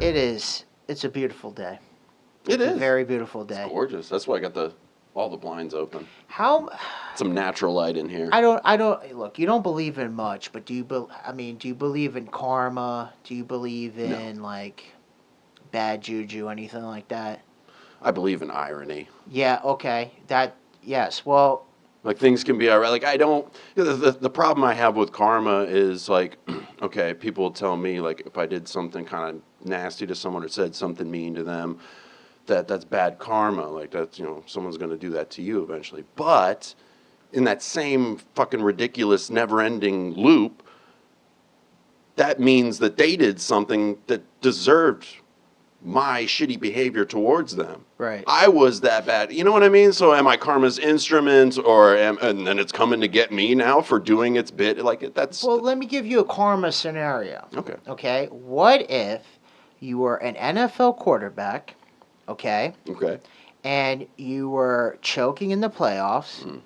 It is. It's a beautiful day. It It's a is. very beautiful day. It's gorgeous. That's why I got all the blinds open. How? Some natural light in here. I don't. Look, you don't believe in much, but do you? Do you believe in karma? Do you believe in like bad juju, anything like that? I believe in irony. Yeah. Okay. Yes. Well. Like things can be alright. Like I don't. The problem I have with karma is like, okay, people will tell me like if I did something kind of nasty to someone or said something mean to them, that's bad karma. Like that's someone's going to do that to you eventually. But in that same fucking ridiculous never-ending loop, that means that they did something that deserved my shitty behavior towards them. Right. I was that bad. You know what I mean? So am I karma's instrument, and then it's coming to get me now for doing its bit? Like that's. Well, let me give you a karma scenario. Okay. Okay. What if you were an NFL quarterback? Okay. Okay. And you were choking in the playoffs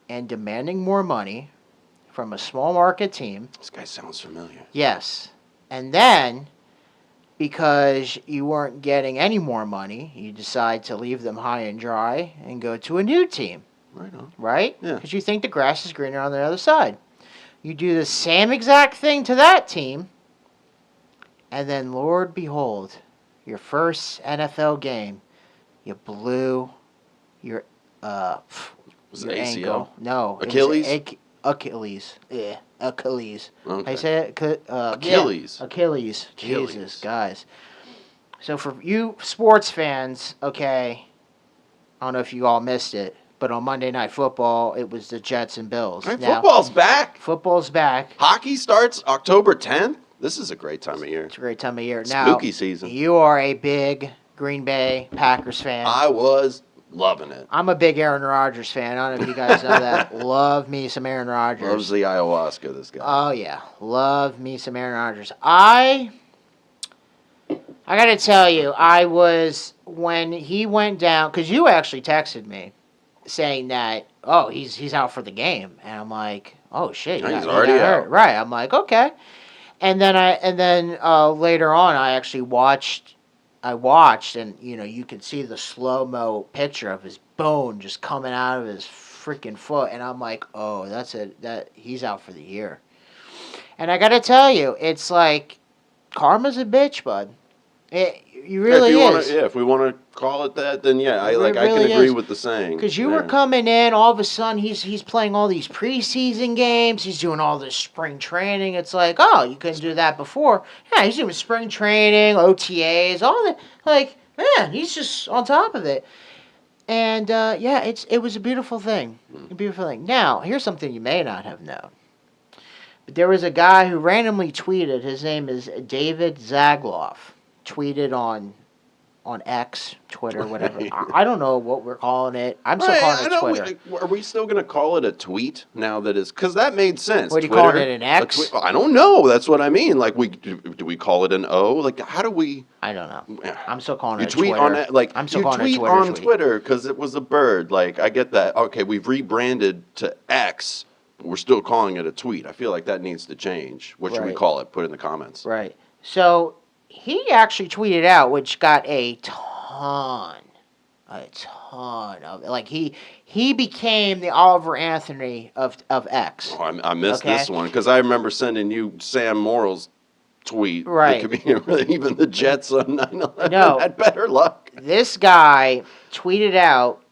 and demanding more money from a small market team. This guy sounds familiar. Yes. And then, because you weren't getting any more money, you decide to leave them high and dry and go to a new team. Right on. Right? Yeah. Because you think the grass is greener on the other side. You do the same exact thing to that team, and then, Lord behold, your first NFL game, you blew your Was your it ACL? ankle. No. Achilles? Achilles. Yeah, Achilles. Okay. I say it. Achilles. Yeah, Achilles. Achilles. Jesus, guys. So for you sports fans, okay, I don't know if you all missed it, but on Monday Night Football, it was the Jets and Bills. Right, Now, football's back. football's back. Hockey starts October 10th. This is a great time of year. It's a great time of year. Spooky Now, season. You are a big Green Bay Packers fan. I was loving it. I'm a big Aaron Rodgers fan. I don't know if you guys know that. Love me some Aaron Rodgers. Loves the ayahuasca, this guy. Oh, yeah. Love me some Aaron Rodgers. I got to tell you, when he went down, because you actually texted me saying that, oh, he's out for the game. And I'm like, oh, shit. He's already out. Right. I'm like, okay. And then later on, I actually watched, and you could see the slow-mo picture of his bone just coming out of his freaking foot, and I'm like, oh, that's it. That he's out for the year. And I gotta tell you, it's like karma's a bitch, bud. It really is. If we want to call it that, then yeah, I really can agree is. with the saying. Because you were coming in, all of a sudden he's playing all these preseason games. He's doing all this spring training. It's like, oh, you couldn't do that before. Yeah, he's doing spring training, OTAs, all that. Like, man, he's just on top of it. And it was a beautiful thing. A beautiful thing. Now, here's something you may not have known. But there was a guy who randomly tweeted. His name is David Zagloff. Tweeted on X, Twitter, whatever. I don't know what we're calling it. I'm still calling it Twitter. Are we still going to call it a tweet now that is... Because that made sense. What are you calling it, an X? I don't know. That's what I mean. Like, do we call it an O? Like, how do we... I don't know. I'm still calling it Twitter. I'm still calling it Twitter. You tweet on Twitter because it was a bird. Like, I get that. Okay, we've rebranded to X, but we're still calling it a tweet. I feel like that needs to change. What should we call it? Put it in the comments. Right. So... he actually tweeted out, which got a ton of, like, he became the Oliver Anthony of X. Oh, I missed this one, because I remember sending you Sam Morrill's tweet. Right. Even the Jets on 9/11 No. had better luck. This guy tweeted out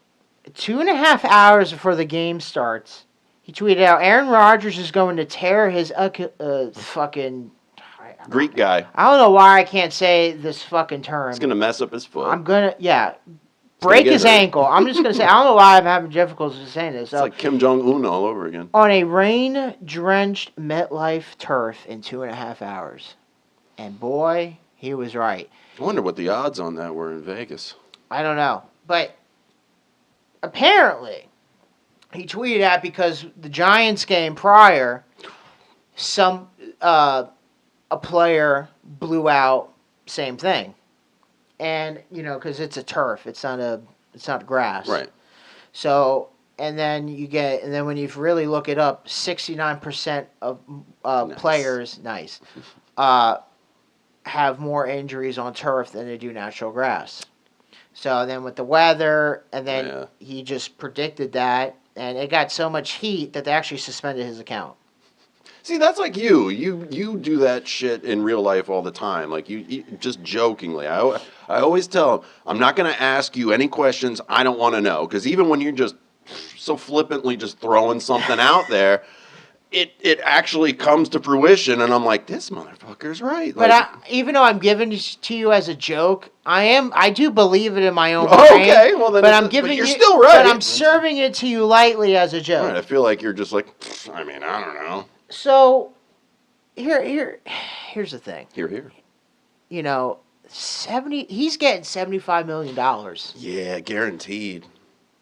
2.5 hours before the game starts. He tweeted out, Aaron Rodgers is going to tear his fucking... Greek guy. I don't know why I can't say this fucking term. He's going to mess up his foot. Break his ankle. I'm just going to say, I don't know why I'm having difficulty saying this. It's like Kim Jong-un all over again. On a rain-drenched MetLife turf in 2.5 hours. And boy, he was right. I wonder what the odds on that were in Vegas. I don't know. But apparently, he tweeted out because the Giants game prior, a player blew out, same thing. And, because it's a turf, it's not grass. Right. So, and then when you really look it up, 69% of players, have more injuries on turf than they do natural grass. So then with the weather, and then he just predicted that, and it got so much heat that they actually suspended his account. See, that's like you. You do that shit in real life all the time. Like you just jokingly. I always tell him, I'm not going to ask you any questions I don't want to know. Because even when you're just so flippantly just throwing something out there, it actually comes to fruition. And I'm like, this motherfucker's right. But even though I'm giving it to you as a joke, I do believe it in my own brain. Okay, well then, but I'm giving you're still right. But I'm serving it to you lightly as a joke. Right, I feel like you're just like, I mean, I don't know. So, here's the thing. Here. You know, he's getting $75 million. Yeah, guaranteed.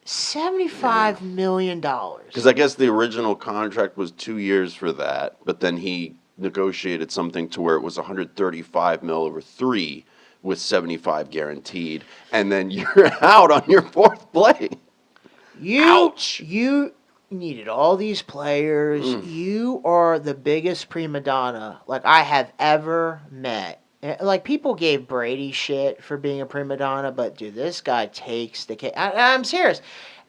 $75 million. Because I guess the original contract was 2 years for that, but then he negotiated something to where it was 135 mil over 3 with 75 guaranteed, and then you're out on your fourth play. Ouch. You needed all these players. You are the biggest prima donna like I have ever met. Like, people gave Brady shit for being a prima donna, but dude, this guy takes the cake. I'm serious.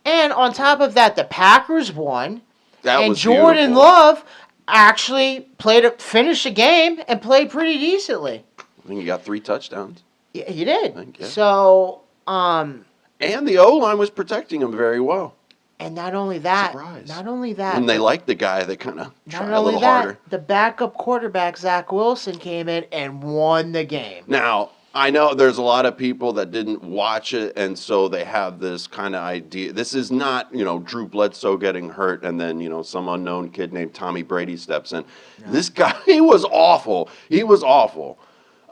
And on top of that, the Packers won, and Jordan beautiful. Love actually finished the game and played pretty decently. I think he got 3 touchdowns. Yeah, he did. I think, yeah. So, and the O-line was protecting him very well. And not only that, when they liked the guy, they kind of tried a little harder. The backup quarterback, Zach Wilson, came in and won the game. Now, I know there's a lot of people that didn't watch it, and so they have this kind of idea. This is not, Drew Bledsoe getting hurt, and then, some unknown kid named Tommy Brady steps in. No. This guy, he was awful. He was awful.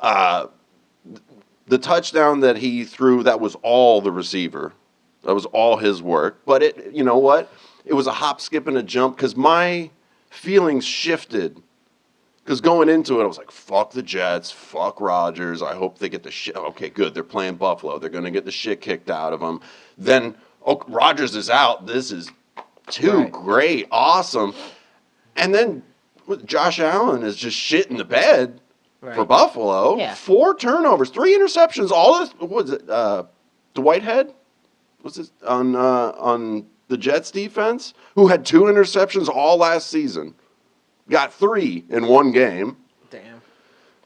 The touchdown that he threw, that was all the receiver. That was all his work. But you know what? It was a hop, skip, and a jump because my feelings shifted. Because going into it, I was like, fuck the Jets, fuck Rodgers. I hope they get the shit. Okay, good. They're playing Buffalo. They're going to get the shit kicked out of them. Then, Rodgers is out. This is great. Awesome. And then Josh Allen is just shit in the bed for Buffalo. Yeah. 4 turnovers, 3 interceptions. All this, what was it, Whitehead? Was it on the Jets defense, who had 2 interceptions all last season, got 3 in one game. Damn.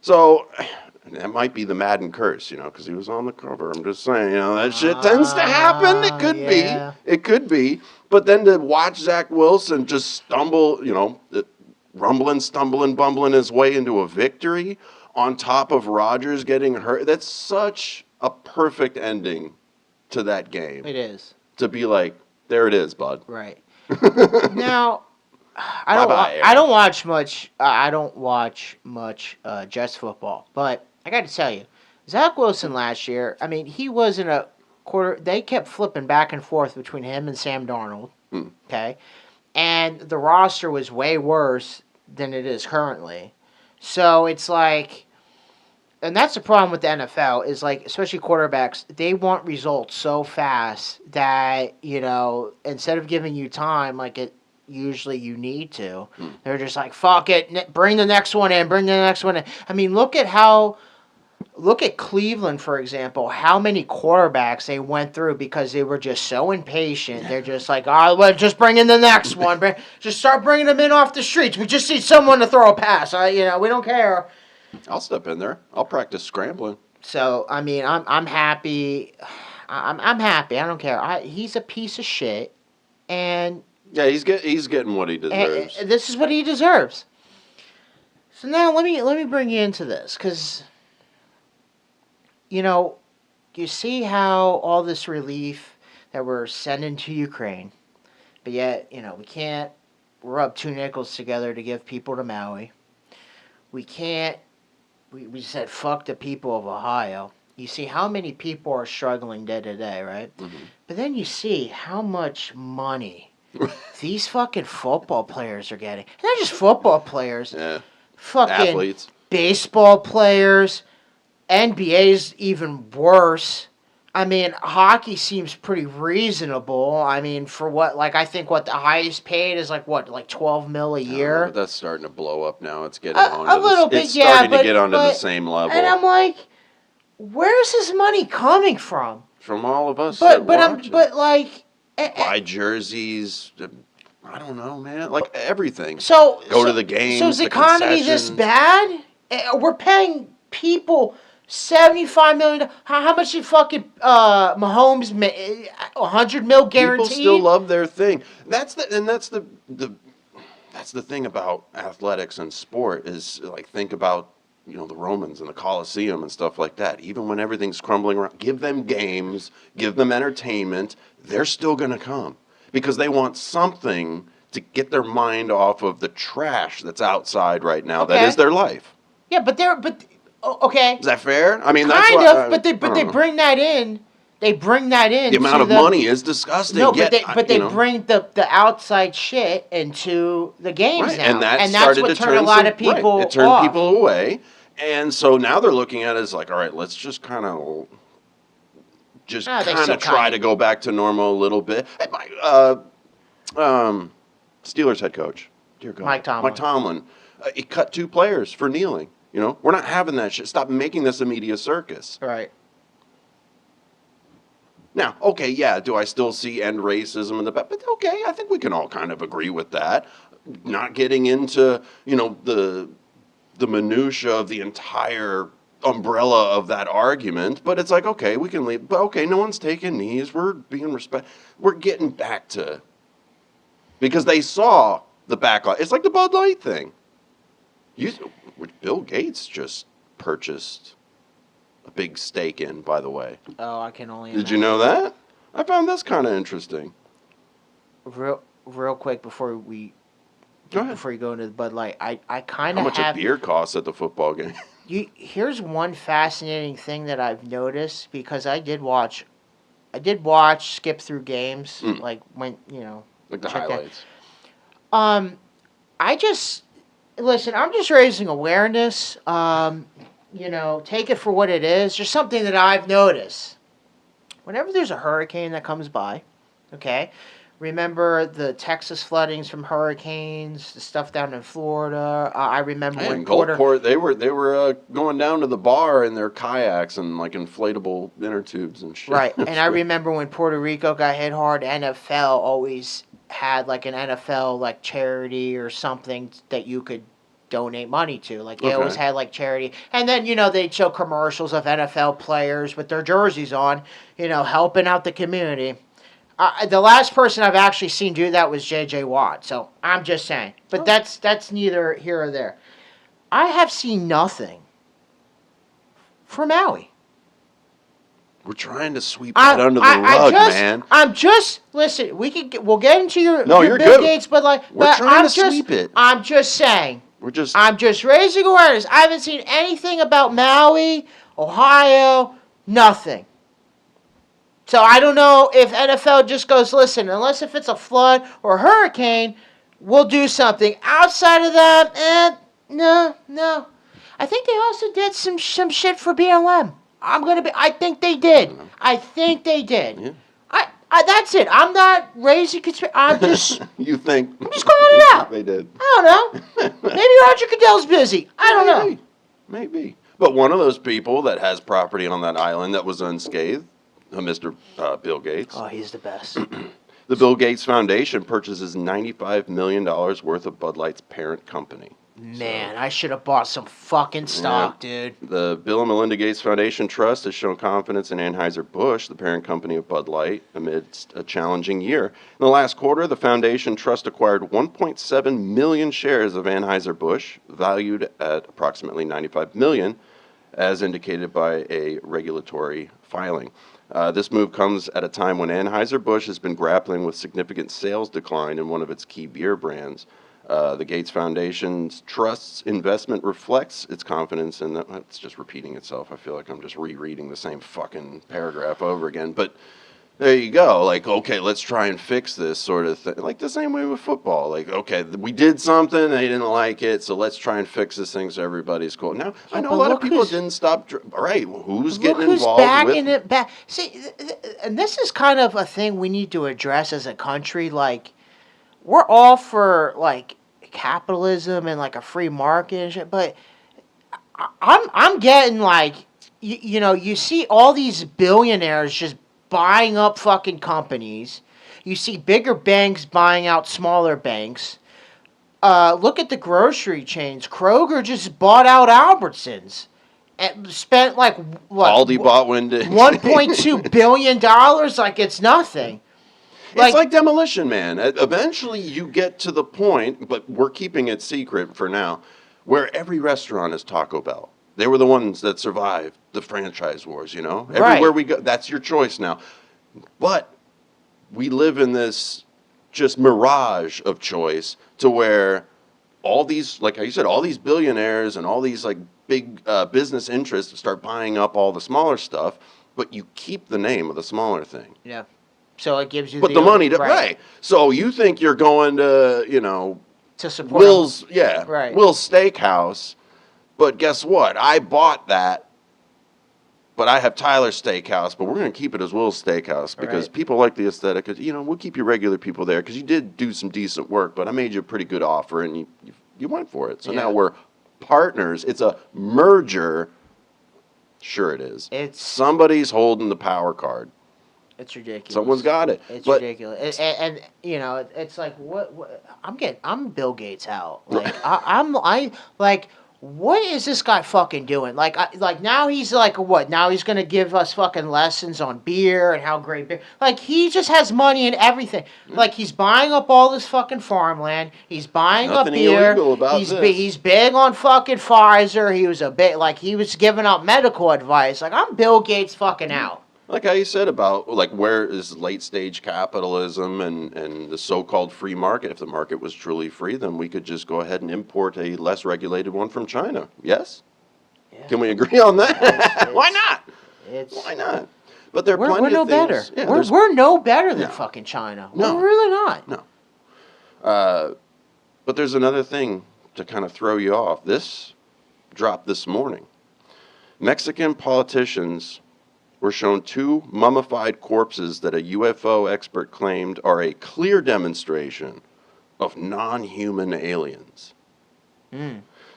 So that might be the Madden curse, because he was on the cover. I'm just saying, that shit tends to happen. It could be. It could be. But then to watch Zach Wilson just stumble, rumbling, stumbling, bumbling his way into a victory on top of Rodgers getting hurt, that's such a perfect ending to that game. It is. To be like, there it is, bud. Right. Now, I don't watch much Jets football, but I got to tell you, Zach Wilson last year, I mean, he was in a quarter. They kept flipping back and forth between him and Sam Darnold. Okay, and the roster was way worse than it is currently. So it's like. And that's the problem with the NFL is, like, especially quarterbacks, they want results so fast that, instead of giving you time like it usually you need to, they're just like, fuck it, bring the next one in, I mean, look at Cleveland, for example, how many quarterbacks they went through because they were just so impatient. They're just like, well, just bring in the next one. Just start bringing them in off the streets. We just need someone to throw a pass. We don't care. I'll step in there. I'll practice scrambling. So, I mean, I'm happy. I'm happy. I don't care. He's a piece of shit, and yeah, he's getting what he deserves. And this is what he deserves. So now let me bring you into this, because you see how all this relief that we're sending to Ukraine, but yet we can't rub 2 nickels together to give people to Maui. We can't. We said, fuck the people of Ohio. You see how many people are struggling day to day, right? Mm-hmm. But then you see how much money these fucking football players are getting. And not just football players. Yeah. Fucking athletes. Baseball players. NBA's even worse. I mean, hockey seems pretty reasonable. I mean, for what, like, I think what the highest paid is like what, like 12 mil a I don't know, year. but that's starting to blow up now. It's getting A little bit, it's yeah, starting to get onto the same and I'm level like, where's this money coming from? from all of us that watch it. But like, Buy jerseys. I don't know, man. Like everything. Go to the games. So is the the economy this concessions. bad? We're paying people $75 million. How much did fucking Mahomes make? 100 mil guaranteed. People still love their thing. That's the thing about athletics and sport is like think about the Romans and the Colosseum and stuff like that. Even when everything's crumbling around, give them games, give them entertainment. They're still gonna come because they want something to get their mind off of the trash that's outside right now. Okay. That is their life. Yeah, okay. Is that fair? I mean, Kind that's of, but they bring that in. They bring that in. The amount of money is disgusting. No, but they bring the outside shit into the games right. now, and that's what turned a lot of people It turned off. people away, and so now they're looking at it as like, all right, let's just kind of try to go back to normal a little bit. Steelers head coach, dear God, Mike Tomlin, he cut 2 players for kneeling. We're not having that shit. Stop making this a media circus. Right. Now, okay, yeah, do I still see end racism in the back? But okay, I think we can all kind of agree with that. Not getting into, the minutia of the entire umbrella of that argument, but it's like, okay, we can leave. But okay, no one's taking knees. We're being respect. We're getting back to, because they saw the backlash. It's like the Bud Light thing. Which Bill Gates just purchased a big stake in, by the way. Oh, I can only. Did you know that? I found this kind of interesting. Real quick before you go into the Bud Light, I kind of of how much a beer costs at the football game. Here's one fascinating thing that I've noticed because I did watch, skip through games like when like the highlights. Listen, I'm just raising awareness. Take it for what it is. Just something that I've noticed. Whenever there's a hurricane that comes by, okay, remember the Texas floodings from hurricanes, the stuff down in Florida. I remember when Gulfport, they were going down to the bar in their kayaks and like inflatable inner tubes and shit. Right, and I remember when Puerto Rico got hit hard. NFL always had like an NFL like charity or something that you could donate money to. Like they always had like charity, and then they'd show commercials of NFL players with their jerseys on, helping out the community. The last person I've actually seen do that was J.J. Watt. So I'm just saying, but that's neither here or there. I have seen nothing for Maui. We're trying to sweep that under the rug, man. Listen. We'll get into your you're Bill good. Gates, but we're trying to sweep it. I'm just saying. I'm just raising awareness. I haven't seen anything about Maui, Ohio, nothing. So I don't know if NFL just goes, listen, unless if it's a flood or a hurricane, we'll do something. Outside of that, no. I think they also did some shit for BLM. I think they did. Yeah. That's it. I'm not raising conspiracy. I'm just. You think? I'm just calling it out. They did. I don't know. Maybe Roger Goodell's busy. I don't know. Maybe. But one of those people that has property on that island that was unscathed, Mr. Bill Gates. Oh, he's the best. The Bill Gates Foundation purchases $95 million worth of Bud Light's parent company. Man, I should have bought some fucking stock, dude. The Bill and Melinda Gates Foundation Trust has shown confidence in Anheuser-Busch, the parent company of Bud Light, amidst a challenging year. In the last quarter, the Foundation Trust acquired 1.7 million shares of Anheuser-Busch, valued at approximately $95 million, as indicated by a regulatory filing. This move comes at a time when Anheuser-Busch has been grappling with significant sales decline in one of its key beer brands. The Gates Foundation's Trust's investment reflects its confidence in that. It's just repeating itself. I feel like I'm just rereading the same fucking paragraph over again. But There you go. Like, okay, let's try and fix this sort of thing. Like the same way with football. Like, okay, we did something, they didn't like it, so let's try and fix this thing so everybody's cool. Now, I know a but lot of look people who's- didn't stop. All right, well, who's Look getting who's involved backing with? it back. See, and this is kind of a thing we need to address as a country. Like, we're all for like capitalism and like a free market and shit, but I'm getting like, you know, you see all these billionaires just buying up fucking companies. You see bigger banks buying out smaller banks. Look at the grocery chains. Kroger just bought out Albertsons and spent like what? Aldi bought Winn-Dixie. $1.2 billion, like it's nothing. It's like Demolition Man. Eventually, you get to the point, but we're keeping it secret for now, where every restaurant is Taco Bell. They were the ones that survived the franchise wars, you know? Everywhere we go, that's your choice now. But we live in this just mirage of choice to where all these, like you said, all these billionaires and all these like big business interests start buying up all the smaller stuff, but you keep the name of the smaller thing. Yeah. So it gives you But the money to, right. So you think you're going to, you know, to support Will's, them. yeah, Right. Will's Steakhouse, but guess what? I bought that, but I have Tyler's Steakhouse, but we're going to keep it as Will's Steakhouse because Right. people like the aesthetic. You know, we'll keep your regular people there because you did do some decent work, but I made you a pretty good offer and you went for it. So Yeah. now we're partners. It's a merger. Sure it is. Somebody's holding the power card. It's ridiculous. Someone's got it. It's But ridiculous, and you know, it's like what I'm Bill Gates out. Like I like, what is this guy fucking doing? Like now he's like what? Now he's gonna give us fucking lessons on beer and how great beer. Like he just has money and everything. Like he's buying up all this fucking farmland. He's buying up Nothing beer. illegal about this. He's big on fucking Pfizer. He was a bit like he was giving out medical advice. Like I'm Bill Gates fucking out. like how you said about like where is late stage capitalism and the so-called free market. If the market was truly free, then we could just go ahead and import a less regulated one from China. Yes? Yeah. Can we agree on that? It's- Why not? It's Why not? But there are we're plenty no of things. better. Yeah, We're no better than No. fucking China. No. We're really not. No. But there's another thing to kind of throw you off. This dropped this morning. Mexican politicians were shown 2 mummified corpses that a UFO expert claimed are a clear demonstration of non-human aliens.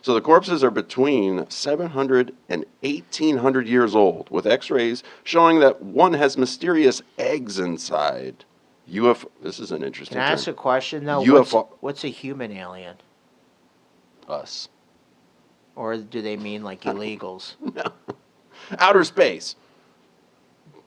So the corpses are between 700 and 1,800 years old, with x-rays showing that one has mysterious eggs inside. UFO. This is an interesting Can I ask a term. question though? UFO. What's a human alien? Us. Or do they mean like illegals? Outer space.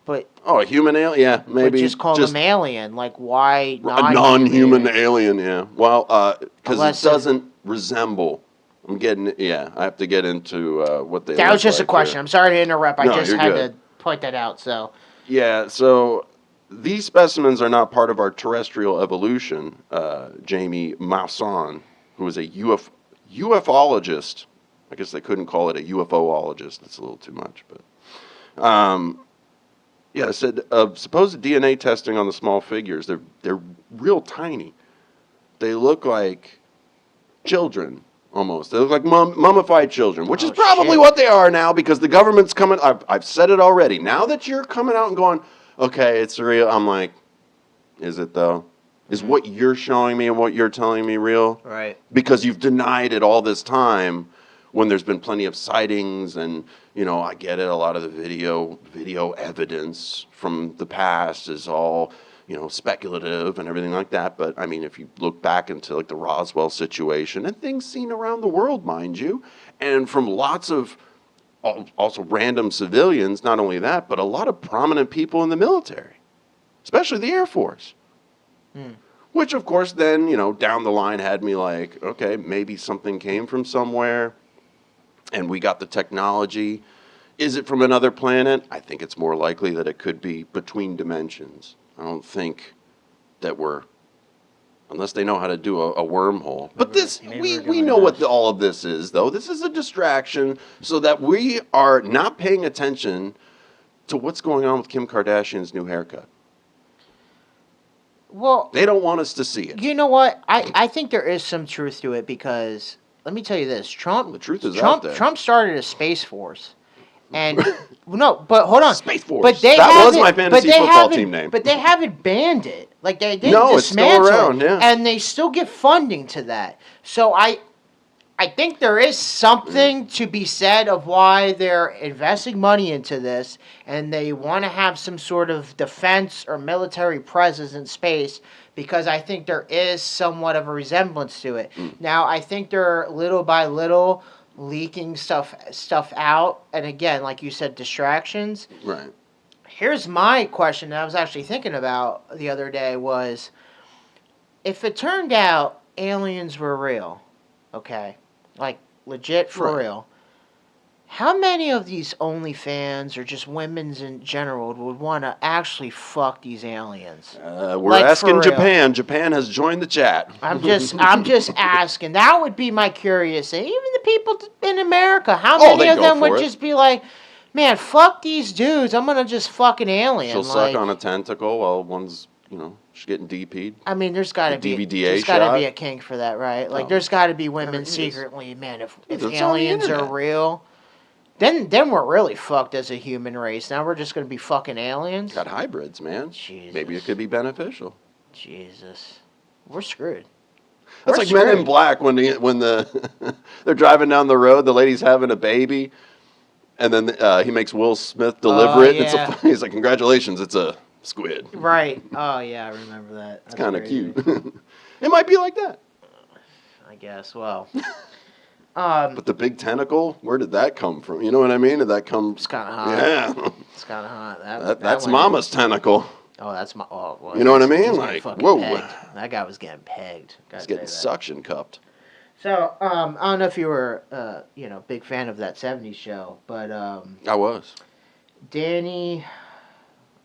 But Oh, a human alien? Yeah, maybe. just call them alien. Like why a non-human alien, yeah. Well, because Unless it doesn't resemble. I'm getting, yeah, I have to get into what they That look was just like a question. here. I'm sorry to interrupt. I No, just you're had good. to point that out. So Yeah, so these specimens are not part of our terrestrial evolution. Jamie Maussan, who is a UFOlogist, I guess they couldn't call it a UFOologist. That's a little too much, but yeah, said supposed DNA testing on the small figures. They're real tiny. They look like children almost. They look like mummified children, which is probably shit. what they are now because the government's coming. I've said it already. Now that you're coming out and going, okay, it's real. I'm like, is it though? Is what you're showing me and what you're telling me real? right. Because you've denied it all this time when there's been plenty of sightings and, you know, I get it, a lot of the video evidence from the past is all, you know, speculative and everything like that. But I mean, if you look back into like the Roswell situation and things seen around the world, mind you, and from lots of also random civilians, not only that, but a lot of prominent people in the military, especially the Air Force. Which, of course, then, you know, down the line had me like, okay, maybe something came from somewhere and we got the technology. Is it from another planet? I think it's more likely that it could be between dimensions. I don't think that we're, unless they know how to do a wormhole. But this, maybe we're we doing know what this. all of this is, though. This is a distraction so that we are not paying attention to what's going on with Kim Kardashian's new haircut. Well, They don't want us to see it. you know what? I think there is some truth to it because let me tell you this: The truth is out there. Trump started a space force, and no, but hold on, Space Force. But they That was haven't- my but fantasy they football haven't- team name. But they haven't banned it. Like they didn't No, it's still dismantle around, it, yeah. and they still get funding to that. So I think there is something to be said of why they're investing money into this, and they want to have some sort of defense or military presence in space, because I think there is somewhat of a resemblance to it. Now, I think they're little by little leaking stuff out, and again, like you said, distractions. Right. Here's my question that I was actually thinking about the other day was, if it turned out aliens were real, okay, like legit for Right. real, how many of these OnlyFans or just women's in general would want to actually fuck these aliens? We're Like, for asking real. Japan. Japan has joined the chat. I'm just asking. That would be my curious. And even the people in America, how Oh, many they'd of go them for would it. just be like, man, fuck these dudes. I'm gonna just fuck an alien. She'll like, suck on a tentacle while one's, she's getting DP'd. I mean, there's got to The be DVDA there's got to shot? be a kink for that, right? Like, Oh. there's got to be women There is. secretly, man. If It's on the aliens are internet. real, then we're really fucked as a human race. Now we're just gonna be fucking aliens. Got hybrids, man. Jesus. Maybe it could be beneficial. Jesus, we're screwed. That's We're like Men in screwed. Black when they're driving down the road, the lady's having a baby, and then he makes Will Smith deliver it. And yeah. he's like, "Congratulations, it's a squid." Right. Oh yeah, I remember that. It's kind of cute. It might be like that. I guess. Well, But the big tentacle, where did that come from? You know what I mean? Did that come? it's kind of hot. Yeah, It's kind of hot. that's went- Mama's tentacle. Oh, that's my. Oh, well, You know what I mean? he's getting Like, fucking whoa. pegged. That guy was getting pegged. It's Gotta getting say that. suction cupped. So, I don't know if you were, big fan of that '70s show, but I was Danny,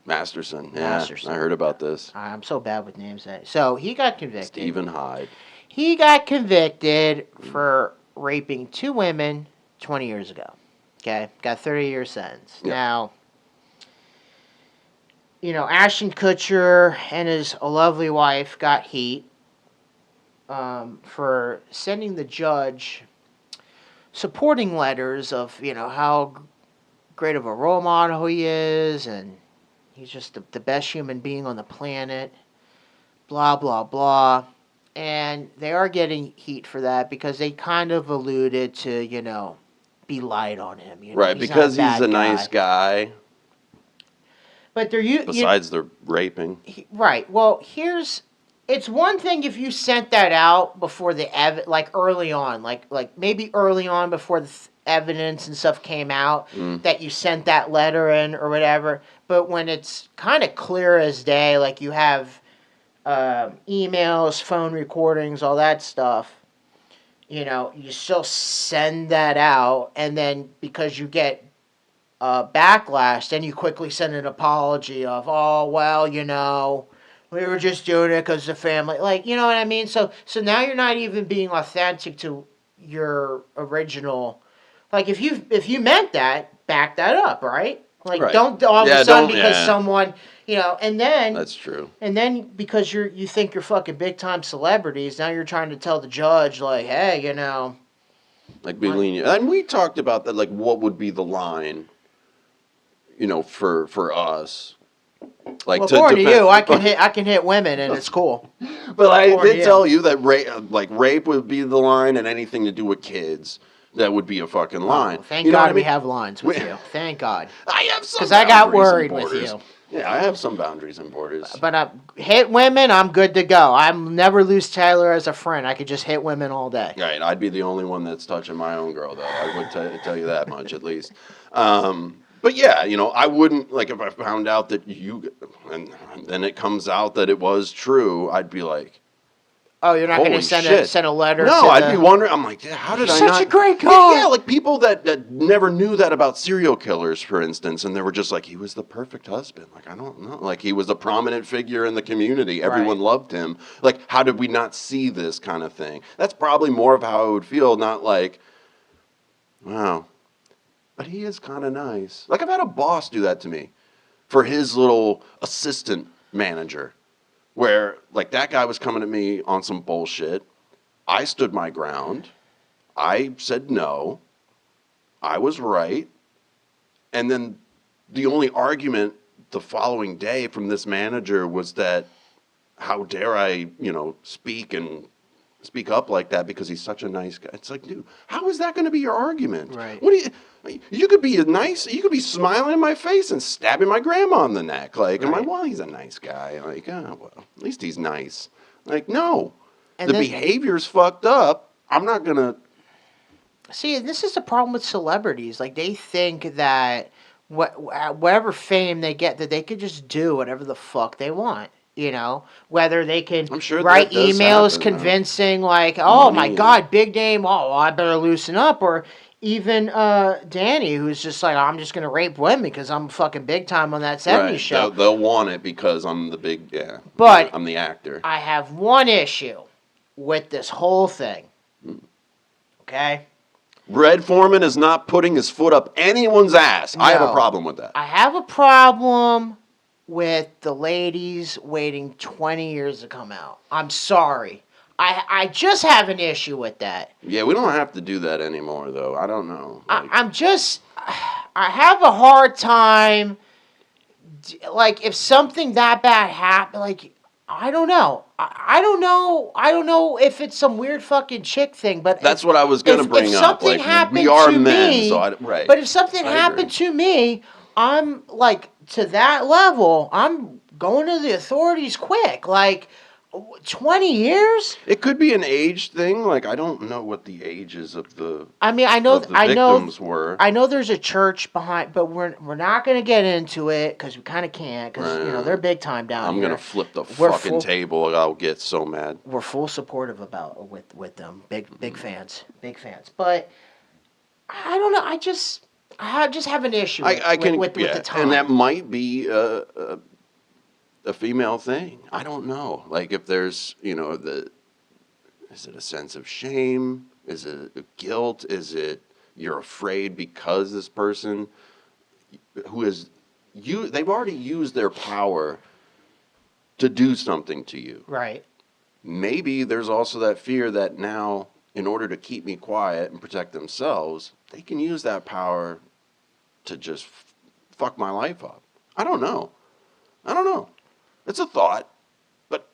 Masterson. Yeah, Masterson. I heard about this. I'm so bad with names. So he got convicted. Stephen Hyde. He got convicted for raping 2 women 20 years ago. Okay, got 30-year sentence. Yeah. Now, Ashton Kutcher and his lovely wife got heat for sending the judge supporting letters of, how great of a role model he is, and he's just the best human being on the planet, blah, blah, blah. And they are getting heat for that because they kind of alluded to, be light on him. Right, He's not because he's bad a nice guy. But Besides the raping. right. Well, it's one thing if you sent that out before like early on, like maybe early on before the evidence and stuff came out, that you sent that letter in or whatever. But when it's kind of clear as day, like you have emails, phone recordings, all that stuff, you still send that out, and then because you get backlash, then you quickly send an apology of, oh, well, we were just doing it because the family, like, you know what I mean? So now you're not even being authentic to your original, like, if you meant that, back that up, right? Like, Right. don't all of Yeah, a sudden don't- because yeah. someone, and then That's true. and then because you think you're fucking big time celebrities, now you're trying to tell the judge, like, hey, Like, be lenient. And we talked about that, like, what would be the line, for us. Like, well, according to defend- you, I can hit women and it's cool. But I According to did you. tell you that rape would be the line, and anything to do with kids, that would be a fucking line. Oh, thank You know God what I we mean? have lines with We- you. Thank God. I have some 'Cause I got boundaries and worried with borders. you. Yeah, I have some boundaries and borders. But hit women, I'm good to go. I'm never lose Taylor as a friend. I could just hit women all day. Right, I'd be the only one that's touching my own girl, though. I would tell you that much, at least. But yeah, I wouldn't, like, if I found out that and then it comes out that it was true, I'd be like, Oh, you're not going holy to shit. send a letter? No, to I'd the... be wondering. I'm like, yeah, how did You're I such not? a great guy. Yeah, like people that never knew that about serial killers, for instance, and they were just like, he was the perfect husband. Like, I don't know. Like, he was a prominent figure in the community. Everyone Right. loved him. Like, how did we not see this kind of thing? That's probably more of how I would feel, not like, wow, but he is kind of nice. Like, I've had a boss do that to me for his little assistant manager. where like that guy was coming at me on some bullshit. I stood my ground. I said no. I was right. And then the only argument the following day from this manager was that how dare I, speak up like that because he's such a nice guy. It's like, dude, how is that going to be your argument? Right. What do you could be you could be smiling in my face and stabbing my grandma on the neck. Like, I'm like, well, he's a nice guy. Like, oh, well, at least he's nice. Like, no, And the then, behavior's fucked up. I'm not going to. see, this is the problem with celebrities. Like, they think that whatever fame they get, that they could just do whatever the fuck they want. Whether they can I'm sure write that does emails happen, convincing, like, oh my Money. God, big name, oh, I better loosen up. Or even Danny, who's just like, I'm just going to rape women because I'm fucking big time on that 70s Right. show. They'll want it because I'm the big, But I'm the actor. I have one issue with this whole thing. Okay? Red Foreman is not putting his foot up anyone's ass. I have a No. problem with that. I have a problem with the ladies waiting 20 years to come out. I'm sorry. I just have an issue with that. Yeah, we don't have to do that anymore, though. I don't know. Like, I have a hard time, like, if something that bad happened, like, I don't know. I don't know if it's some weird fucking chick thing, but that's what I was going to bring if up. something Like, happened we are to men, me, so right. But if something I happened agree. to me, I'm like, to that level, I'm going to the authorities quick. Like, 20 years? It could be an age thing. Like, I don't know what the ages of the I mean, victims were. I know there's a church behind, but we're not going to get into it because we kind of can't, because they're big time down I'm here. going to flip the We're fucking table. I'll get so mad. We're full supportive with them. Big fans. But I don't know. I just have an issue with the time. And that might be a female thing. I don't know. Like, if there's, is it a sense of shame? Is it a guilt? Is it you're afraid because this person they've already used their power to do something to you. Right. Maybe there's also that fear that now, in order to keep me quiet and protect themselves, they can use that power to just fuck my life up. I don't know. It's a thought, but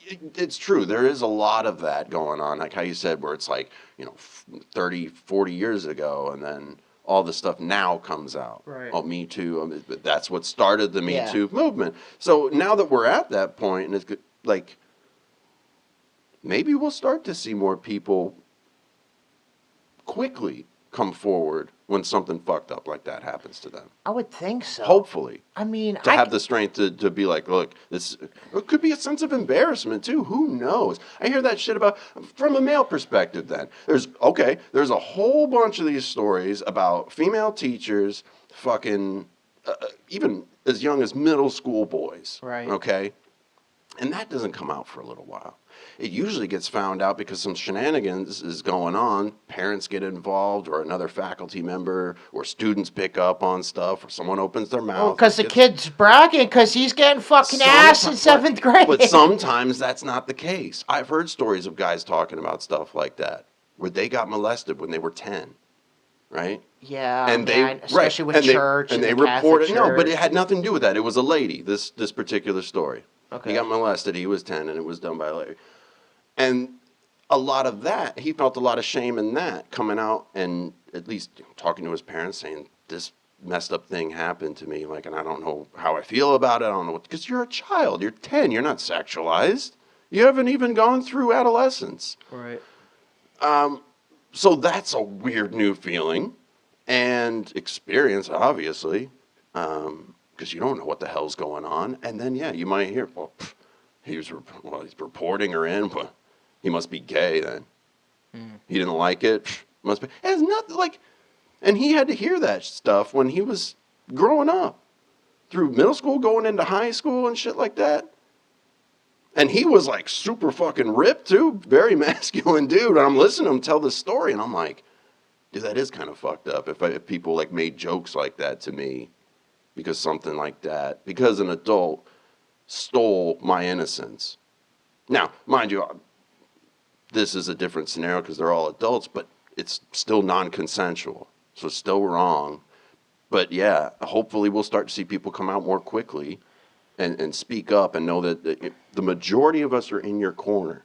it's true. There is a lot of that going on, like how you said, where it's like, 30, 40 years ago, and then all the stuff now comes out. Right. Oh, Me Too. That's what started the Me Yeah. Too movement. So now that we're at that point, and it's like, maybe we'll start to see more people quickly come forward when something fucked up like that happens to them. I would think so. Hopefully. I mean, To have the strength to be like, look, this, it could be a sense of embarrassment too. Who knows? I hear that shit from a male perspective then. There's a whole bunch of these stories about female teachers fucking, even as young as middle school boys. Right. Okay? And that doesn't come out for a little while. It usually gets found out because some shenanigans is going on. Parents get involved, or another faculty member, or students pick up on stuff, or someone opens their mouth. because the kid's bragging because he's getting fucking ass in 7th grade. But sometimes that's not the case. I've heard stories of guys talking about stuff like that, where they got molested when they were 10, right? Yeah, And especially with church and they the Catholic reported. No, but it Church. had nothing to do with that. It was a lady. This particular story. Okay. He got molested. He was 10, and it was done by a lady. And a lot of that, he felt a lot of shame in that, coming out and at least talking to his parents, saying, this messed up thing happened to me, like, and I don't know how I feel about it. I don't know what, because you're a child. You're 10. You're not sexualized. You haven't even gone through adolescence. Right. So that's a weird new feeling and experience, obviously, because you don't know what the hell's going on. And then, yeah, you might hear, he's reporting her in, but he must be gay then. He didn't like it. Must be. It has nothing like, and he had to hear that stuff when he was growing up, through middle school, going into high school and shit like that. And he was like super fucking ripped too, very masculine dude. And I'm listening to him tell this story, and I'm like, dude, that is kind of fucked up. If people like made jokes like that to me, because something like that, because an adult stole my innocence. Now, mind you, this is a different scenario because they're all adults, but it's still non-consensual, so it's still wrong. But yeah, hopefully we'll start to see people come out more quickly and speak up and know that the majority of us are in your corner.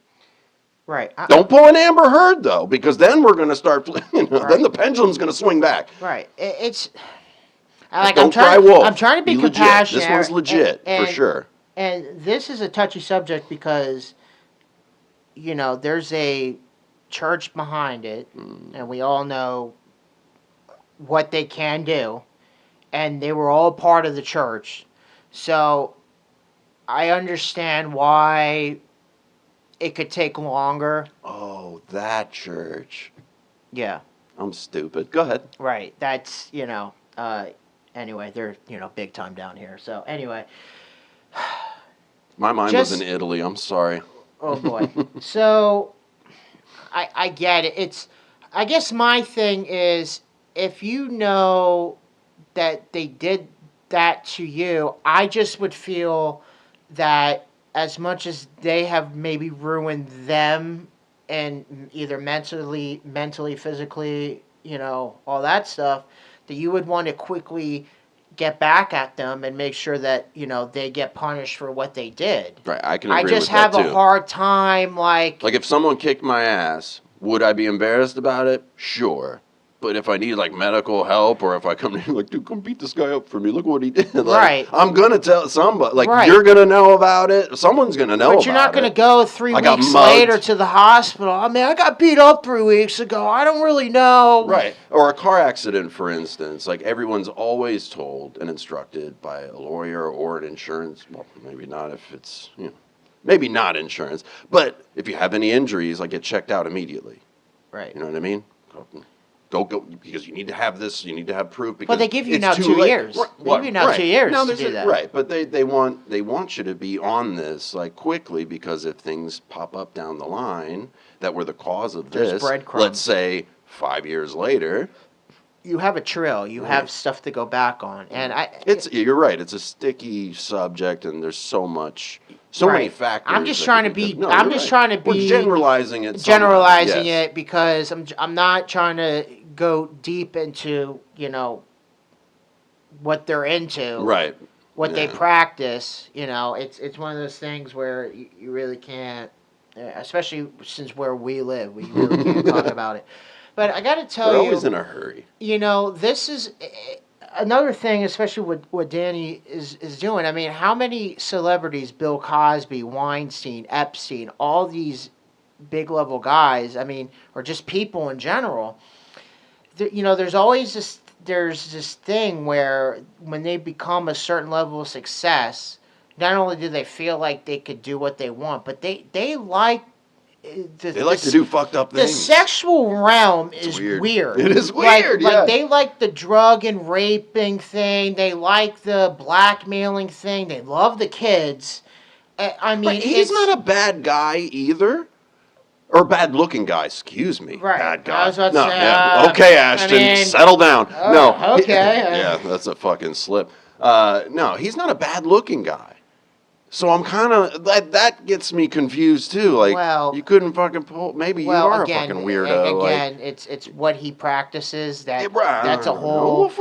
Right. Don't pull an Amber Heard, though, because then we're going to start, then Right. the pendulum's going to swing back. Right. It's like, don't cry wolf. I'm trying to be compassionate. This one's legit, for sure. And this is a touchy subject because, there's a church behind it, and we all know what they can do, and they were all part of the church. So I understand why it could take longer. Oh, that church. Yeah. I'm stupid. Go ahead. Right. That's, anyway, they're, big time down here. So anyway. My mind was in Italy. I'm sorry. Oh, boy. So I get it. I guess my thing is, if you know that they did that to you, I just would feel that as much as they have maybe ruined them and either mentally, physically, all that stuff, that you would want to quickly get back at them and make sure that, they get punished for what they did. Right, I can agree with that, too. I just have a hard time, like, if someone kicked my ass, would I be embarrassed about it? Sure. But if I need, medical help, or if I come to you, dude, come beat this guy up for me. Look what he did. Right. I'm going to tell somebody. Right. You're going to know about it. Someone's going to know about it. But you're not going to go 3 weeks later to the hospital. I mean, I got beat up 3 weeks ago. I don't really know. Right. Or a car accident, for instance. Everyone's always told and instructed by a lawyer or an insurance. Well, maybe not if it's, maybe not insurance. But if you have any injuries, get checked out immediately. Right. You know what I mean? Go, because you need to have this, you need to have proof. Because but they give you now 2 years. They give you now 2 years to do that. Right, but they want you to be on this, quickly, because if things pop up down the line that were the cause of this, let's say 5 years later. You have a trail. You have stuff to go back on. And you're right, it's a sticky subject, and there's so many factors. I'm just trying to be. We're generalizing it. It because I'm not trying to go deep into what they're into. Right. What they practice. It's one of those things where you really can't, especially since where we live, we really can't talk about it. But I got to tell you, they're always in a hurry. This is another thing, especially what Danny is doing. I mean, how many celebrities, Bill Cosby, Weinstein, Epstein, all these big level guys, I mean, or just people in general, there's always this thing where when they become a certain level of success, not only do they feel like they could do what they want, but they like they like to do fucked up things. The sexual realm is weird. It is weird, Like they like the drug and raping thing. They like the blackmailing thing. They love the kids. I mean, but he's not a bad guy either. Or bad-looking guy, excuse me. Right. Bad guy. I was about to say, okay, Ashton, settle down. No. Okay. Yeah, that's a fucking slip. No, he's not a bad-looking guy. So I'm kind of that gets me confused too. You couldn't fucking pull. Maybe you are a fucking weirdo. Again, it's what he practices. That's a whole.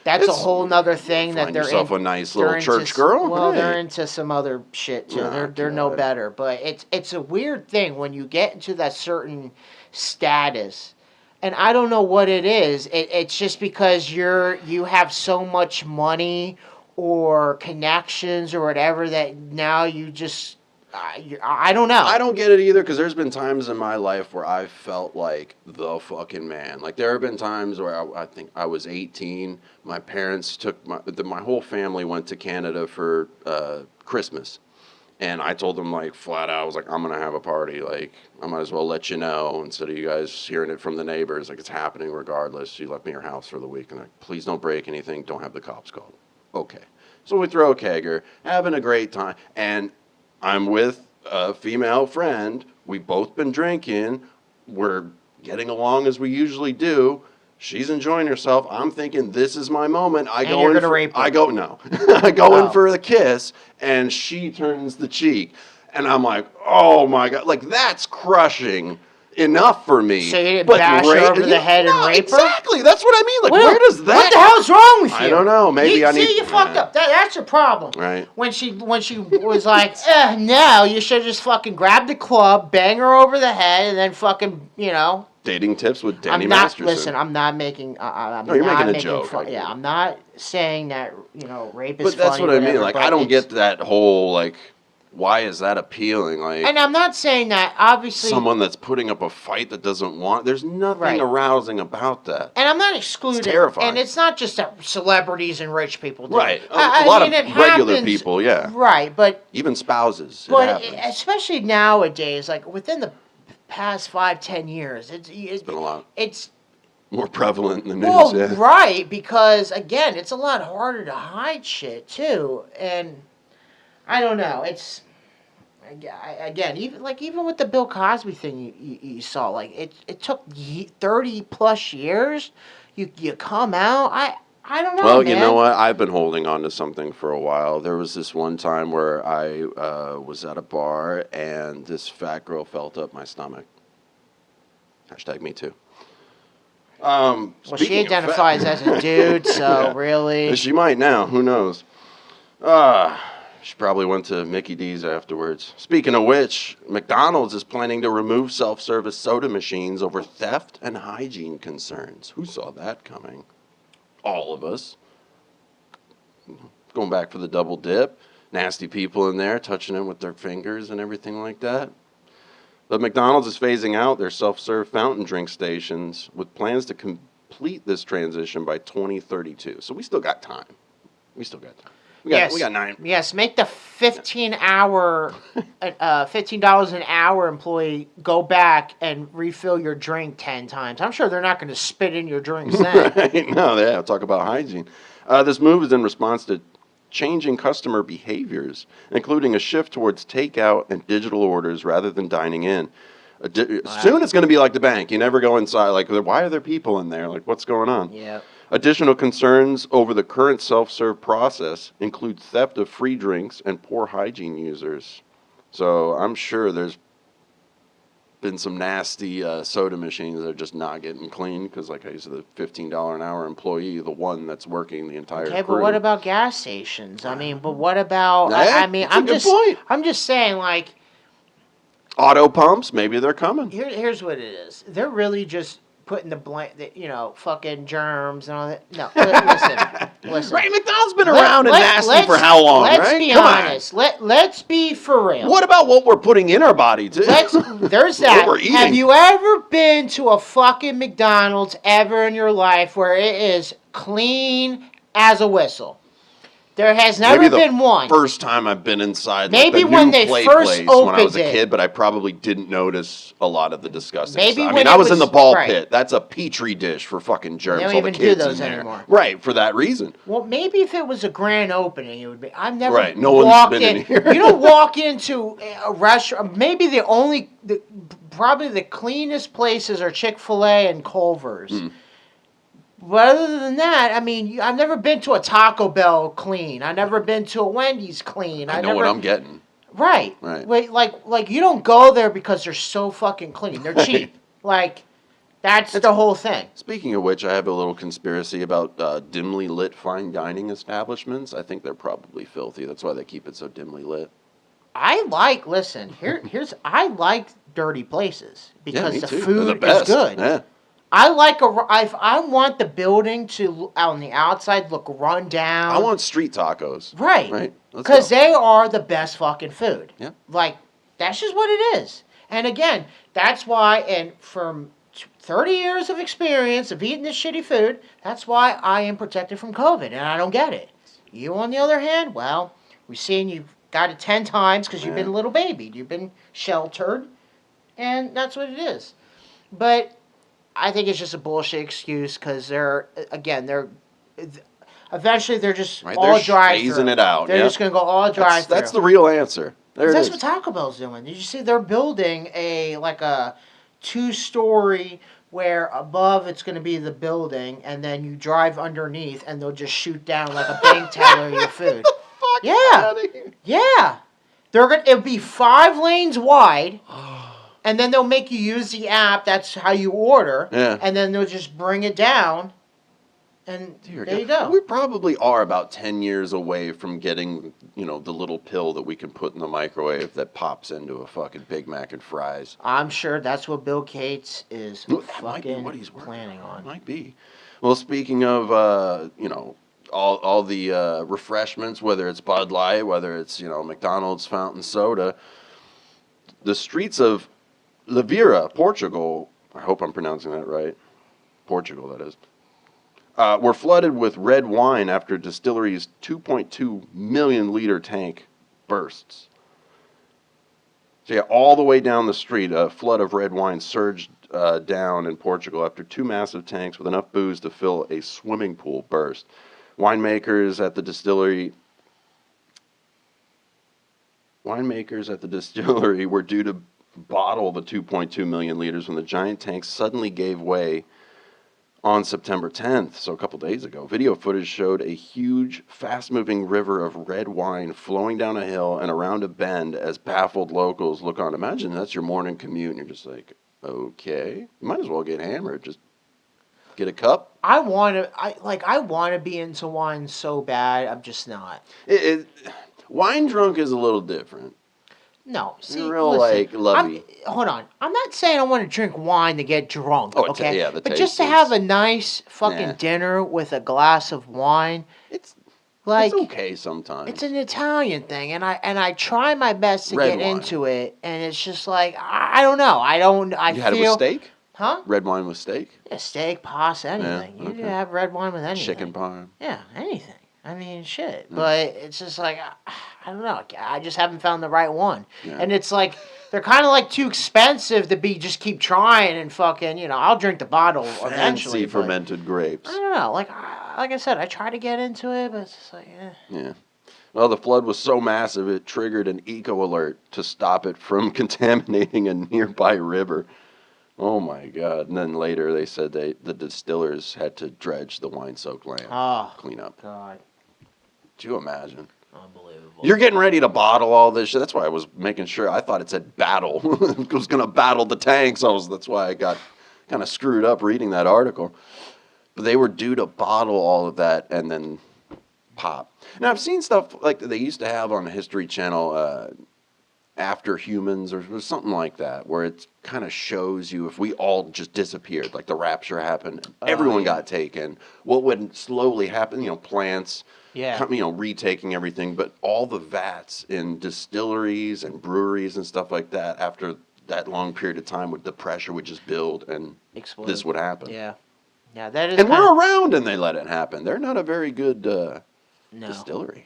That's a whole nother thing that they're yourself a nice little church girl. Well, they're into some other shit too. They're no better. But it's a weird thing when you get into that certain status, and I don't know what it is. It's just because you have so much money or connections or whatever that now you just I don't know. I don't get it either, because there's been times in my life where I felt like the fucking man. There have been times where I think I was 18. My parents took my whole family went to Canada for Christmas, and I told them flat out, I was like, I'm gonna have a party. I might as well let you know instead of you guys hearing it from the neighbors. It's happening regardless. You left me your house for the week, and please don't break anything. Don't have the cops called. Okay. So we throw a kegger, having a great time, and I'm with a female friend. We've both been drinking. We're getting along as we usually do. She's enjoying herself. I'm thinking, this is my moment. I And go you're in gonna for, rape her. I go no. I go in Oh. for the kiss, and she turns the cheek, and I'm like, oh my god, like that's crushing enough for me. So you didn't bash her over the head and rape her? Exactly. That's what I mean. Like, where does that? What the hell's wrong with you? I don't know. Maybe I need. See, you fucked up. That's your problem. Right. When she was like, no, you should just fucking grab the club, bang her over the head, and then fucking, Dating tips with Danny I'm not. Masterson. Listen, I'm not making. No, you're not making a joke. Yeah, I'm not saying that rape is. But that's funny, what I mean. whatever, Like, but I don't get that whole like. Why is that appealing? Like, and I'm not saying that obviously. Someone that's putting up a fight that doesn't want. There's nothing Right. arousing about that. And I'm not excluding. It's terrifying. And it's not just that celebrities and rich people do. Right. It. A lot of it regular happens, people, yeah. Right, but Even spouses. but it happens. especially nowadays, like within the past 5-10 years, it's been a lot. It's More prevalent in the news. well, Yeah. right, because again, it's a lot harder to hide shit too, and I don't know. It's again, even with the Bill Cosby thing, you saw like it took 30 plus years. You come out. I don't know. Well, man. you know what? I've been holding on to something for a while. There was this one time where I was at a bar and this fat girl felt up my stomach. Hashtag me too. Well, she identifies as a dude, so Yeah. really. She might now. Who knows? She probably went to Mickey D's afterwards. Speaking of which, McDonald's is planning to remove self-service soda machines over theft and hygiene concerns. Who saw that coming? All of us. Going back for the double dip. Nasty people in there touching it with their fingers and everything like that. But McDonald's is phasing out their self-serve fountain drink stations with plans to complete this transition by 2032. So we still got time. We got 9. Yes, make the $15 an hour employee go back and refill your drink 10 times. I'm sure they're not going to spit in your drinks then. Right? No, yeah, talk about hygiene. This move is in response to changing customer behaviors, including a shift towards takeout and digital orders rather than dining in. Soon it's going to be like the bank. You never go inside. Like, why are there people in there? Like, what's going on? Yeah. Additional concerns over the current self-serve process include theft of free drinks and poor hygiene users. So I'm sure there's been some nasty soda machines that are just not getting clean because, like I said, the $15 an hour employee, the one that's working the entire Okay, crew. but what about gas stations? I mean, but what about? Yeah, I'm just saying, like, auto pumps, maybe they're coming. here's what it is. They're really just putting fucking germs and all that. No, listen. Right, McDonald's been around and nasty for how long, right? Let's be Come honest. Let's be for real. What about what we're putting in our body, too? There's that. What we're eating. Have you ever been to a fucking McDonald's ever in your life where it is clean as a whistle? There has never been one. First time I've been inside. Maybe like, when they first when I was opened a it. kid, but I probably didn't notice a lot of the disgusting Maybe stuff. I when mean, I it was in the was- ball right. pit. That's a petri dish for fucking germs. They don't all even the do kids those in there. anymore. Right, for that reason. Well, maybe if it was a grand opening, it would be. I've never Right, no one's walked been in here. You don't walk into a restaurant. Maybe probably the cleanest places are Chick-fil-A and Culver's. But other than that, I mean, I've never been to a Taco Bell clean. I've never been to a Wendy's clean. I know what I'm getting. Right. Right. Wait, like you don't go there because they're so fucking clean. They're cheap. Like, that's the whole thing. Speaking of which, I have a little conspiracy about dimly lit fine dining establishments. I think they're probably filthy. That's why they keep it so dimly lit. I like dirty places because me the too. food They're the best. is good. Yeah. I want the building to on the outside look run down. I want street tacos. right, Right. Let's because go. they are the best fucking food. Yeah. Like that's just what it is. And again, that's why. And from 30 years of experience of eating this shitty food, that's why I am protected from COVID, and I don't get it. You, on the other hand, well, we've seen you've got it 10 times because you've been a little baby. You've been sheltered, and that's what it is. But I think it's just a bullshit excuse because eventually they're just Right, all they're drive phasing it out. They're Yep. just going to go all drive through. That's the real answer. There it That's is. what Taco Bell's doing. Did you see they're building a 2-story where above it's going to be the building, and then you drive underneath, and they'll just shoot down like a bank teller your food. Fuck Yeah. outta here. Yeah. It'll be 5 lanes wide, and then they'll make you use the app. That's how you order. Yeah. And then they'll just bring it down, and Dear there God. you go. We probably are about 10 years away from getting, the little pill that we can put in the microwave that pops into a fucking Big Mac and fries. I'm sure that's what Bill Gates is That might be fucking what he's working planning on. Might be. Well, speaking of, all the refreshments, whether it's Bud Light, whether it's, McDonald's fountain soda, the streets of Oliveira, Portugal, I hope I'm pronouncing that right. Portugal, that is. Were flooded with red wine after distillery's 2.2 million liter tank bursts. So yeah, all the way down the street, a flood of red wine surged down in Portugal after 2 massive tanks with enough booze to fill a swimming pool burst. Winemakers at the distillery were due to bottle the 2.2 million liters when the giant tanks suddenly gave way on September 10th, so a couple days ago. Video footage showed a huge, fast-moving river of red wine flowing down a hill and around a bend as baffled locals look on. Imagine that's your morning commute, and you're just like, okay, you might as well get hammered. Just get a cup. I want to be into wine so bad. I'm just not. Wine drunk is a little different. No, see, You're real, listen, lovey. Hold on. I'm not saying I want to drink wine to get drunk, okay? The but just to taste have is- a nice fucking dinner with a glass of wine, It's like okay sometimes. it's an Italian thing, and I try my best to Red get wine. into it, and it's just like I don't know. I You had feel it with steak? Huh? Red wine with steak? Yeah, steak, pasta, anything. Yeah, You okay. can have red wine with anything. Chicken parm? Yeah, anything. I mean, shit. But it's just like, I don't know. I just haven't found the right one. Yeah. And it's like, they're kind of like too expensive to just keep trying and fucking, I'll drink the bottle eventually. Fancy but fermented grapes. I don't know. Like I said, I try to get into it, but it's just like, Yeah. Well, the flood was so massive it triggered an eco alert to stop it from contaminating a nearby river. Oh my God! And then later they said the distillers had to dredge the wine-soaked land, clean up. God. Could you imagine? Unbelievable. You're getting ready to bottle all this shit. That's why I was making sure. I thought it said battle. It was going to battle the tanks. That's why I got kind of screwed up reading that article. But they were due to bottle all of that and then pop. Now, I've seen stuff like they used to have on the History Channel, After Humans or something like that, where it kind of shows you if we all just disappeared, like the rapture happened, everyone got taken, what would slowly happen, plants, retaking everything, but all the vats in distilleries and breweries and stuff like that, after that long period of time, the pressure would just build and Explode. This would happen. Yeah. Yeah, that is. And we're around and they let it happen. They're not a very good distillery.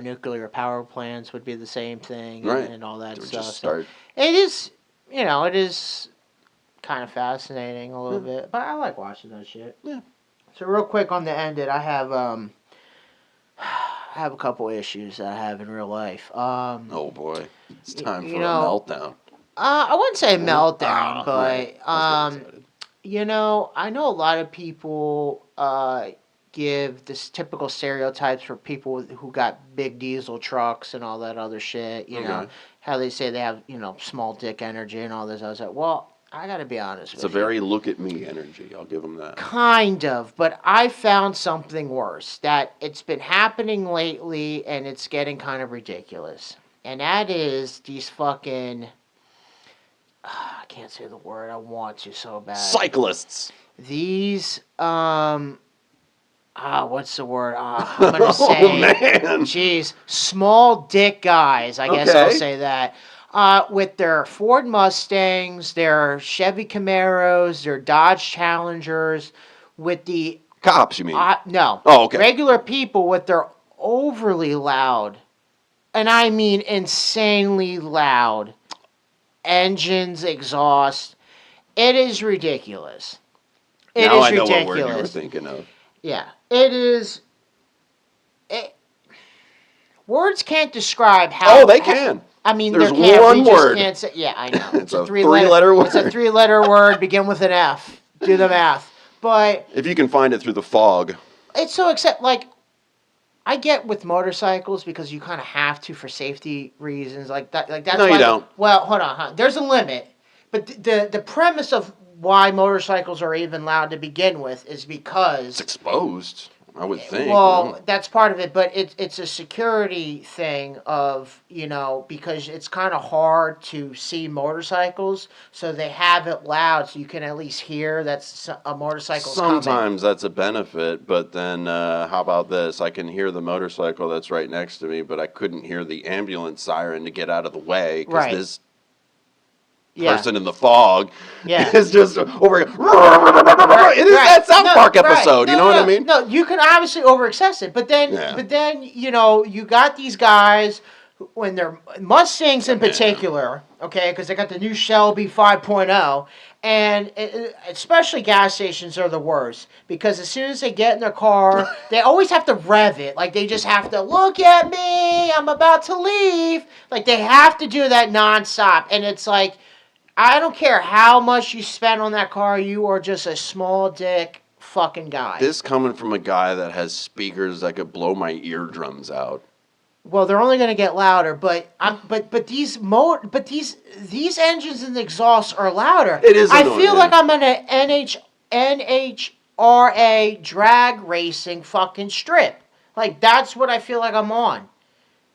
Nuclear power plants would be the same thing, Right. and all that They would stuff. just start. So it is, it is kind of fascinating a little bit, but I like watching that shit. Yeah. So real quick on the end, I have a couple issues that I have in real life. Oh boy, it's time for a meltdown. I wouldn't say meltdown, but right. I know a lot of people give this typical stereotypes for people who got big diesel trucks and all that other shit. You know how they say they have small dick energy and all this. I was like, well, I got to be honest. It's a very look at me energy. I'll give them that. Kind of, but I found something worse that it's been happening lately, and it's getting kind of ridiculous. And that is these fucking. I can't say the word. I want to so bad. Cyclists. These what's the word? I'm gonna say. Oh man. Jeez, small dick guys. I guess I'll say that. With their Ford Mustangs, their Chevy Camaros, their Dodge Challengers, with the cops, you mean? No. Oh, okay. Regular people with their overly loud, and I mean insanely loud, engines, exhaust. It is ridiculous. Now I know what word you were thinking of. Yeah, it is. Words can't describe how. Oh, they can. I mean, There's there can't. one We just word. can't say. Yeah, I know. It's a three-letter word. It's a three-letter word. Begin with an F. Do the math. But if you can find it through the fog. it's so like I get with motorcycles because you kind of have to for safety reasons. Like that. Like that's No, why. you don't. Well, hold on. Huh? There's a limit. But the premise of why motorcycles are even allowed to begin with is because It's exposed, I would think. well, that's part of it, but it's a security thing of, because it's kind of hard to see motorcycles, so they have it loud so you can at least hear that's a motorcycle's coming. Sometimes that's a benefit, but then how about this? I can hear the motorcycle that's right next to me, but I couldn't hear the ambulance siren to get out of the way because Right. this Yeah. person in the fog Yeah. is just over. It is that South Park episode. No, you know what I mean? No, you can obviously overexcess it, but then you got these guys when they're Mustangs in particular, okay, because they got the new Shelby 5.0, and especially gas stations are the worst because as soon as they get in their car, they always have to rev it, like they just have to look at me, I'm about to leave, like they have to do that nonstop, and it's like. I don't care how much you spend on that car, you are just a small dick fucking guy. This coming from a guy that has speakers that could blow my eardrums out. Well, they're only going to get louder, but these engines and the exhausts are louder. It is I annoying, feel yeah. like I'm on an NHRA drag racing fucking strip. Like that's what I feel like I'm on.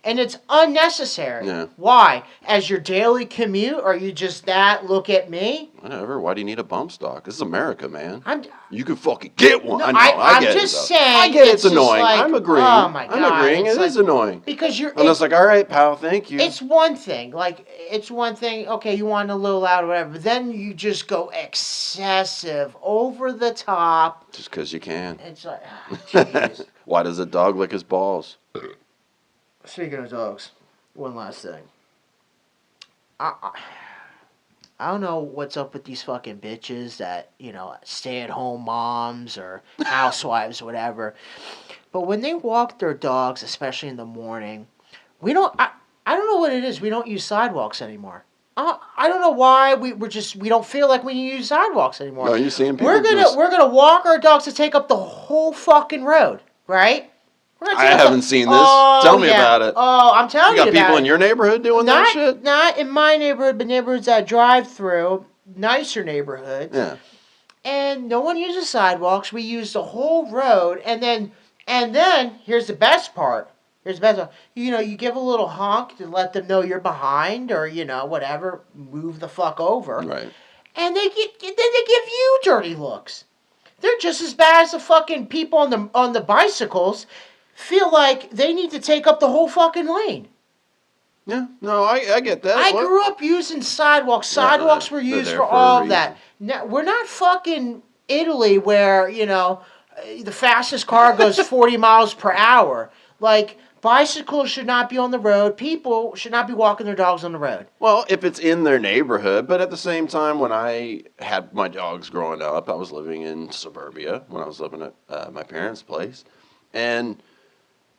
And it's unnecessary. Yeah. Why? As your daily commute, are you just that? Look at me. Whatever. Why do you need a bump stock? This is America, man. I'm. You can fucking get one. No, I know. I I'm get just it. saying. I get it's just annoying. like, I'm agreeing. Oh my god. I'm agreeing. It is annoying. Because you're. And it's like, all right, pal. Thank you. It's one thing. Like it's one thing. Okay, you want a little loud or whatever. But then you just go excessive, over the top. Just because you can. It's like, jeez. Why does a dog lick his balls? Speaking of dogs. One last thing. I don't know what's up with these fucking bitches that, stay-at-home moms or housewives, whatever. But when they walk their dogs, especially in the morning, I don't know what it is. We don't use sidewalks anymore. I don't know why we don't feel like we use sidewalks anymore. No, you're seeing people We're gonna walk our dogs to take up the whole fucking road, right? I haven't seen this. Tell me about it. Oh, I'm telling you You got people in your neighborhood doing that shit? Not in my neighborhood, but neighborhoods that drive through, nicer neighborhoods. Yeah. And no one uses sidewalks. We use the whole road, and then here's the best part. You give a little honk to let them know you're behind, or whatever. Move the fuck over. Right. And they give you dirty looks. They're just as bad as the fucking people on the bicycles. Feel like they need to take up the whole fucking lane. Yeah, no, I get that. I grew up using sidewalks. Sidewalks were used for all of that. Now, we're not fucking Italy where, the fastest car goes 40 miles per hour. Like, bicycles should not be on the road. People should not be walking their dogs on the road. Well, if it's in their neighborhood, but at the same time, when I had my dogs growing up, I was living in suburbia when I was living at my parents' place. And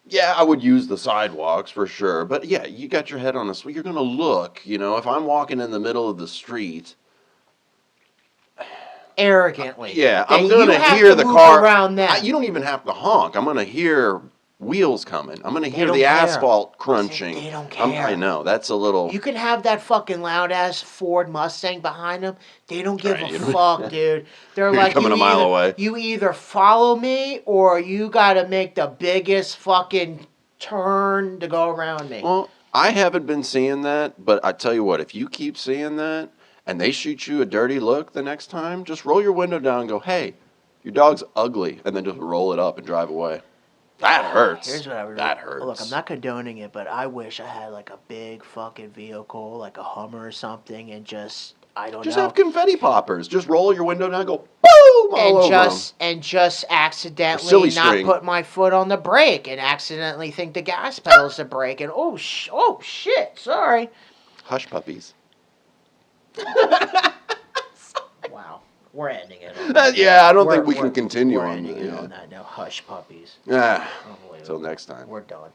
yeah, I would use the sidewalks for sure. But yeah, you got your head on a swivel. You're going to look, if I'm walking in the middle of the street. Arrogantly. Yeah, I'm going to hear the move car. Around that. You don't even have to honk. I'm going to hear wheels coming. I'm going to hear don't the care. asphalt crunching. They don't care. I know. That's a little. You can have that fucking loud-ass Ford Mustang behind them. They don't give Right, a fuck, dude. They're You're like, coming a mile away. You either follow me or you got to make the biggest fucking turn to go around me. Well, I haven't been seeing that, but I tell you what, if you keep seeing that and they shoot you a dirty look the next time, just roll your window down and go, hey, your dog's ugly, and then just roll it up and drive away. That hurts. Here's what I would That do. hurts. Look, I'm not condoning it, but I wish I had like a big fucking vehicle, like a Hummer or something, and just Just have confetti poppers. Just roll your window down and go, boom, all over them. and just accidentally silly not string. put my foot on the brake and accidentally think the gas pedal's the brake and oh shit, sorry. Hush puppies. Wow, we're ending it. On that Yeah, I don't note. think we can continue We're on ending that. it Yeah. on that. No, hush puppies. Yeah. Unbelievable. Till next time. We're done.